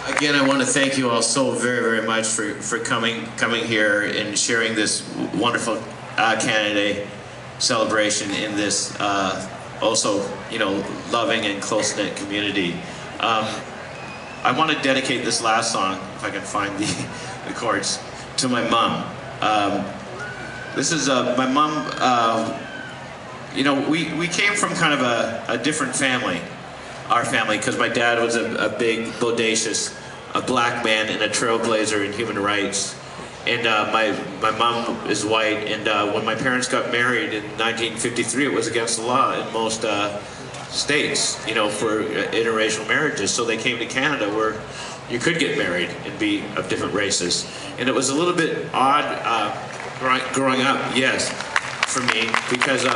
Again, I want to thank you all so very, very much for coming here and sharing this wonderful Canada Day celebration in this also, loving and close-knit community. I want to dedicate this last song, if I can find the chords, to my mom. This is my mom. We came from kind of a different family. Our family, because my dad was a big, bodacious, a black man and a trailblazer in human rights. And my mom is white, and when my parents got married in 1953, it was against the law in most states, for interracial marriages. So they came to Canada where you could get married and be of different races. And it was a little bit odd growing up, yes, for me, because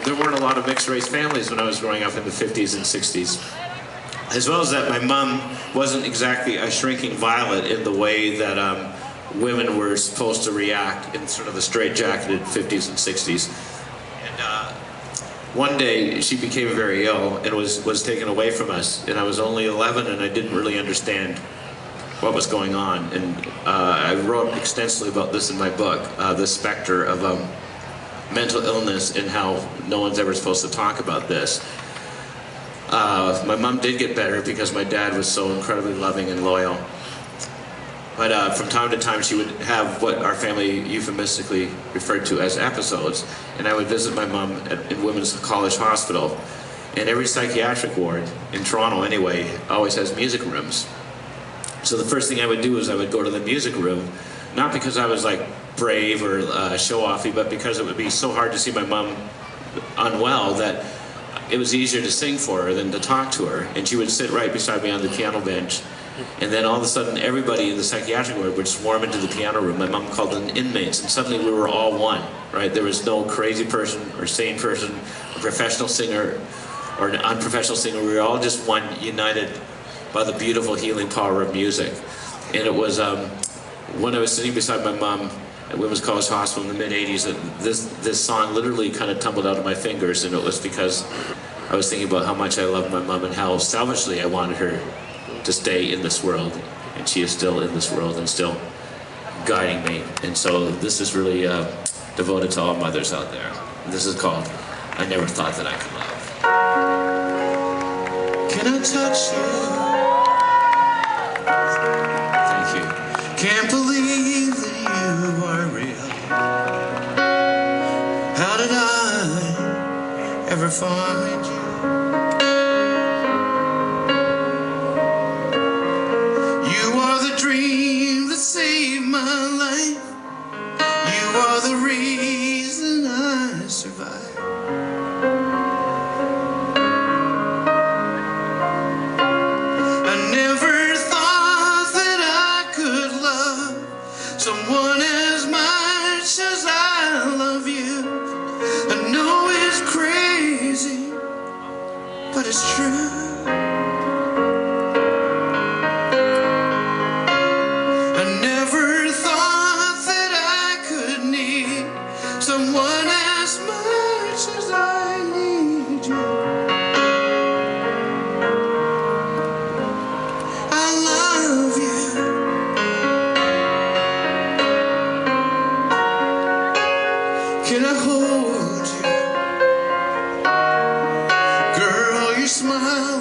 there weren't a lot of mixed race families when I was growing up in the 50s and 60s. As well as that, my mom wasn't exactly a shrinking violet in the way that women were supposed to react in sort of the straitjacketed 50s and 60s. And one day she became very ill and was taken away from us. And I was only 11 and I didn't really understand what was going on. And I wrote extensively about this in my book, The Specter of Mental Illness and how no one's ever supposed to talk about this. My mom did get better because my dad was so incredibly loving and loyal. But from time to time she would have what our family euphemistically referred to as episodes. And I would visit my mom in Women's College Hospital. And every psychiatric ward, in Toronto anyway, always has music rooms. So the first thing I would do is I would go to the music room, not because I was like brave or show-offy, but because it would be so hard to see my mom unwell that it was easier to sing for her than to talk to her. And she would sit right beside me on the piano bench. And then all of a sudden, everybody in the psychiatric ward would swarm into the piano room. My mom called them inmates, and suddenly we were all one, right? There was no crazy person or sane person, a professional singer or an unprofessional singer. We were all just one, united by the beautiful healing power of music. And it was when I was sitting beside my mom at Women's College Hospital in the mid-'80s, that this song literally kind of tumbled out of my fingers, and it was because I was thinking about how much I loved my mom and how selfishly I wanted her to stay in this world, and she is still in this world and still guiding me. And so this is really devoted to all mothers out there. This is called I Never Thought That I Could Love. Can I touch you? Thank you. Can't believe that you are real. How did I ever find you? You are the dream that saved my life. You are the reason I survive. I never thought that I could love someone as much as I love you. I know it's crazy, but it's true. I never thought that I could need someone as much as I need you. I love you. Can I hold you? Girl, your smile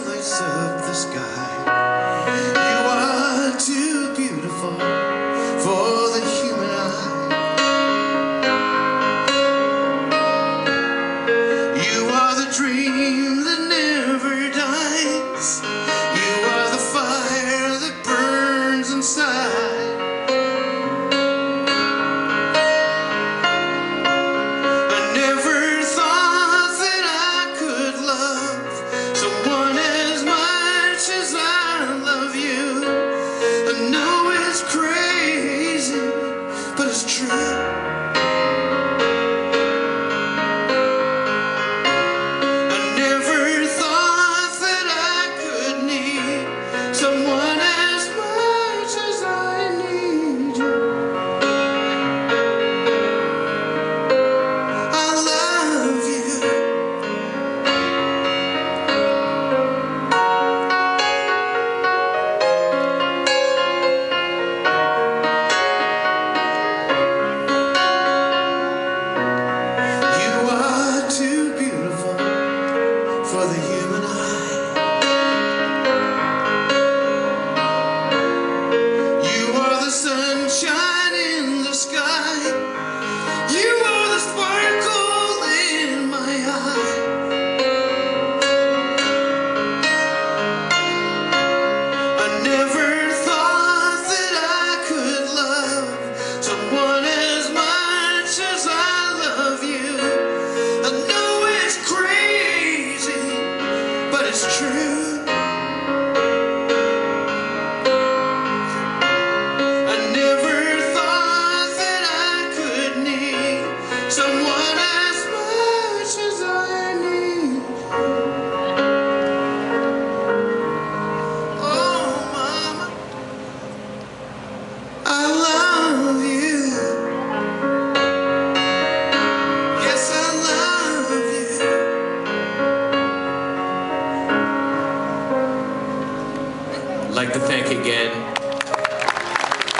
I'd like to thank again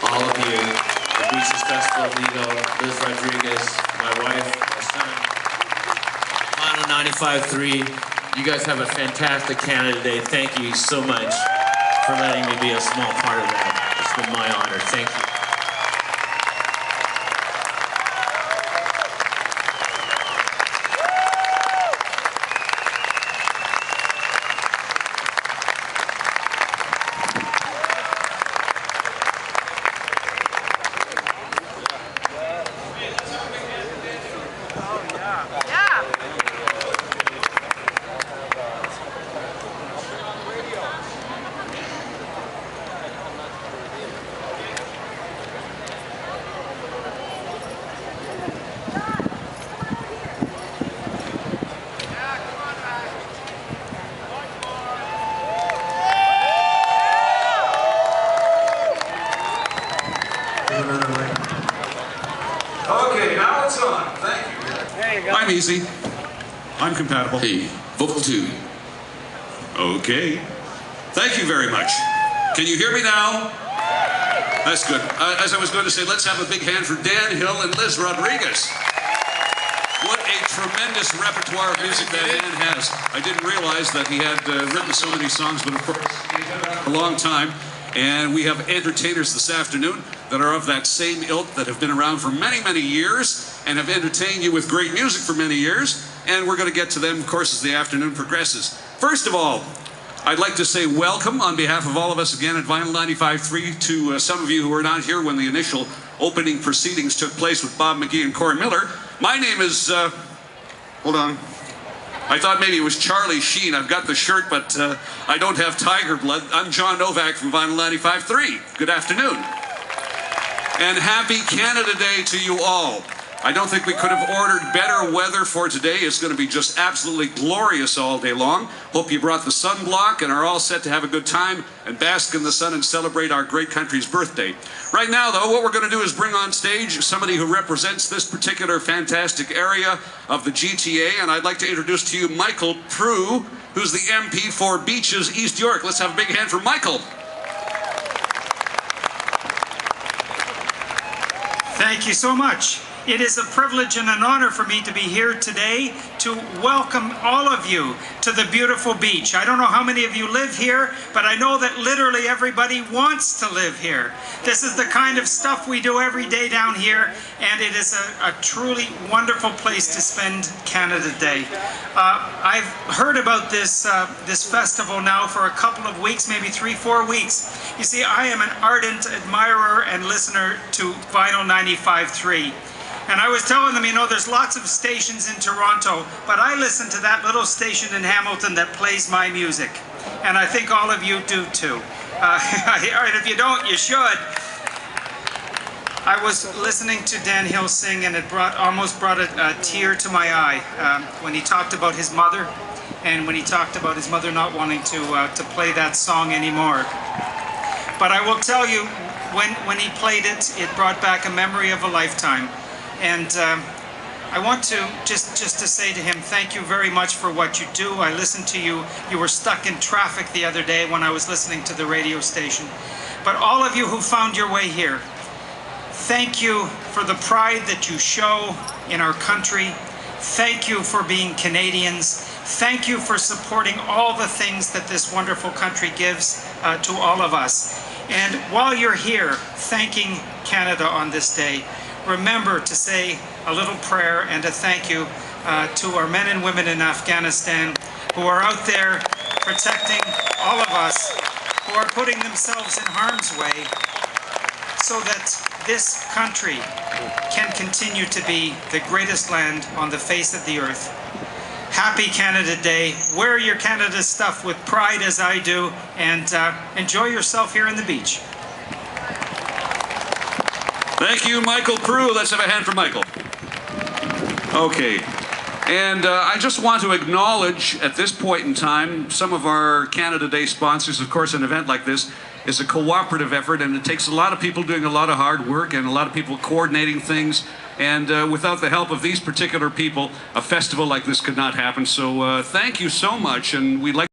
all of you, the Beaches Festival, Lido, Liz Rodriguez, my wife, my son, Mono 95.3. You guys have a fantastic Canada Day. Thank you so much for letting me be a small part of that. It's been my honor. Thank you. Okay, now it's on. Thank you. There you go. I'm easy. I'm compatible. Hey, vocal 2. Okay. Thank you very much. Can you hear me now? That's good. As I was going to say, let's have a big hand for Dan Hill and Liz Rodriguez. What a tremendous repertoire of music that man has. I didn't realize that he had written so many songs, but of course, he's been around a long time. And we have entertainers this afternoon that are of that same ilk, that have been around for many, many years and have entertained you with great music for many years. And we're going to get to them, of course, as the afternoon progresses. First of all, I'd like to say welcome on behalf of all of us again at Vinyl 95.3 to some of you who were not here when the initial opening proceedings took place with Bob McGee and Corey Miller. My name is, hold on. I thought maybe it was Charlie Sheen. I've got the shirt, but I don't have tiger blood. I'm John Novak from Vinyl 95.3. Good afternoon. And happy Canada Day to you all. I don't think we could have ordered better weather for today. It's going to be just absolutely glorious all day long. Hope you brought the sunblock and are all set to have a good time and bask in the sun and celebrate our great country's birthday. Right now, though, what we're going to do is bring on stage somebody who represents this particular fantastic area of the GTA, and I'd like to introduce to you Michael Prue, who's the MP for Beaches, East York. Let's have a big hand for Michael. Thank you so much. It is a privilege and an honor for me to be here today to welcome all of you to the beautiful beach. I don't know how many of you live here, but I know that literally everybody wants to live here. This is the kind of stuff we do every day down here, and it is a truly wonderful place to spend Canada Day. I've heard about this festival now for a couple of weeks, maybe 3-4 weeks. You see, I am an ardent admirer and listener to Vinyl 95.3. And I was telling them, you know, there's lots of stations in Toronto, but I listen to that little station in Hamilton that plays my music. And I think all of you do too. And if you don't, you should. I was listening to Dan Hill sing, and it almost brought a tear to my eye when he talked about his mother, and when he talked about his mother not wanting to play that song anymore. But I will tell you, when he played it, it brought back a memory of a lifetime. And I want to just to say to him, thank you very much for what you do. I listened to you. You were stuck in traffic the other day when I was listening to the radio station. But all of you who found your way here, thank you for the pride that you show in our country. Thank you for being Canadians. Thank you for supporting all the things that this wonderful country gives to all of us. And while you're here thanking Canada on this day, remember to say a little prayer and a thank you to our men and women in Afghanistan who are out there protecting all of us, who are putting themselves in harm's way so that this country can continue to be the greatest land on the face of the earth. Happy Canada Day. Wear your Canada stuff with pride as I do, and enjoy yourself here on the beach. Thank you, Michael Prue. Let's have a hand for Michael. Okay. And I just want to acknowledge at this point in time some of our Canada Day sponsors. Of course, an event like this is a cooperative effort, and it takes a lot of people doing a lot of hard work and a lot of people coordinating things. And without the help of these particular people, a festival like this could not happen. So thank you so much, and we'd like